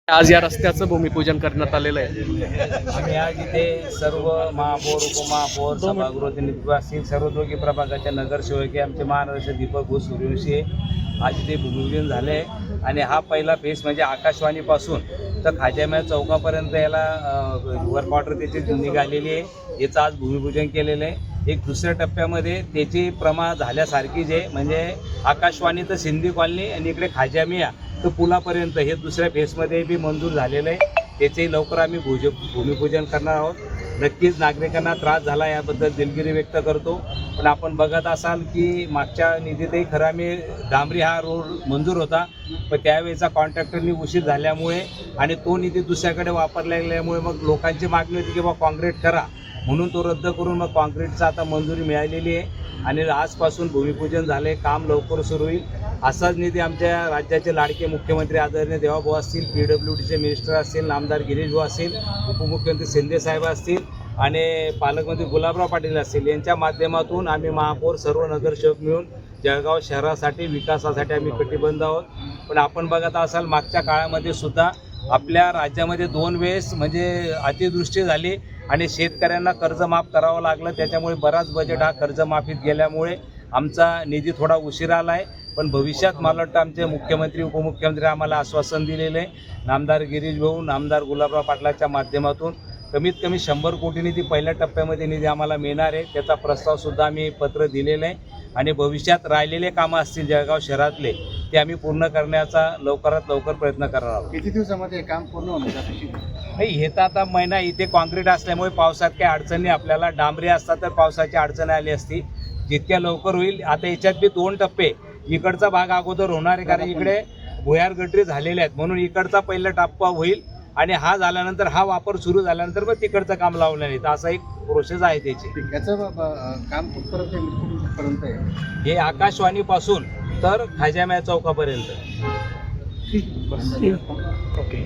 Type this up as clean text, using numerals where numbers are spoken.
आज या रस्त्याचं भूमिपूजन करण्यात आलेलं आहे. आम्ही आज इथे सर्व महापौर उपमहापौर सभागृह निवासी सर्व दोघी प्रभागाच्या नगरसेवक आमचे महाराष्ट्र दीपक घोष सूर्यवंशी आज इथे भूमिपूजन झाले आहे. आणि हा पहिला फेस म्हणजे आकाशवाणीपासून तर खाजाम्या चौकापर्यंत याला वर्क ऑर्डर त्याची निघालेली आहे. याचं आज भूमिपूजन केलेलं आहे. एक दुसऱ्या टप्प्यामध्ये त्याची प्रमा झाल्यासारखी जे म्हणजे आकाशवाणी तर सिंधी कॉलनी आणि इकडे खाजामिया तर पुलापर्यंत हे दुसऱ्या फेसमध्ये बी मंजूर झालेलं आहे. त्याचेही लवकर आम्ही भूमिपूजन करणार आहोत. नक्कीच नागरिकांना त्रास झाला याबद्दल दिलगिरी व्यक्त करतो. पण आपण बघत असाल की मागच्या निधीतही खरं आम्ही डांबरी हा रोड मंजूर होता, पण त्यावेळेचा कॉन्ट्रॅक्टरनी उशीर झाल्यामुळे आणि तो निधी दुसऱ्याकडे वापरला गेल्यामुळे मग लोकांची मागणी होती की बा काँक्रीट करा, म्हणून तो रद्द करून मग काँक्रीटचा आता मंजुरी मिळालेली आहे. आणि आजपासून भूमिपूजन झाले, काम लवकर सुरू होईल. असाच निधी आमच्या राज्याचे लाडके मुख्यमंत्री आदरणीय देवाभाऊ असतील, PWDचे मिनिस्टर असतील, नामदार गिरीश भाऊ असतील, उपमुख्यमंत्री शिंदे साहेब असतील आणि पालकमंत्री गुलाबराव पाटील असतील यांच्या माध्यमातून आम्ही महापौर सर्व नगरसेवक मिळून जळगाव शहरासाठी विकासासाठी आम्ही कटिबद्ध आहोत. पण आपण बघत असाल मागच्या काळामध्ये सुद्धा आपल्या राज्यामध्ये 2 वेळेस म्हणजे अतिवृष्टी झाली आणि शेतकऱ्यांना कर्ज माफ करावं लागलं. त्याच्यामुळे बराच बजेट हा कर्जमाफीत गेल्यामुळे आमचा निधी थोडा उशिरा आला आहे. पण भविष्यात मला वाटतं आमचे मुख्यमंत्री उपमुख्यमंत्री आम्हाला आश्वासन दिलेलं आहे. नामदार गिरीश भाऊ नामदार गुलाबराव पाटलाच्या माध्यमातून कमीत कमी 100 कोटी निधी पहिल्या टप्प्यामध्ये निधी आम्हाला मिळणार आहे. त्याचा प्रस्तावसुद्धा आम्ही पत्र दिलेलं आहे. आणि भविष्यात राहिलेले कामं असतील जळगाव शहरातले ते आम्ही पूर्ण करण्याचा लवकरात लवकर प्रयत्न करणार आहोत. किती दिवसामध्ये काम पूर्ण होण्याची अपेक्षा नाही, हे तर आता महिना इथे कॉन्क्रीट असल्यामुळे पावसात काही अडचणी आपल्याला डांबरी असतात तर पावसाची अडचण आली असती. जितक्या लवकर होईल. आता याच्यात बी 2 टप्पे इकडचा भाग अगोदर होणार आहे कारण इकडे भुयार गटरी झालेले आहेत, म्हणून इकडचा पहिला टप्पा होईल आणि हा झाल्यानंतर हा वापर सुरू झाल्यानंतर मग तिकडचं काम लावलं नाही. तर असा एक प्रोसेस आहे त्याची. याचं काम कुठपर्यंत आहे? हे आकाशवाणीपासून तर खाजाम्या चौकापर्यंत. ओके.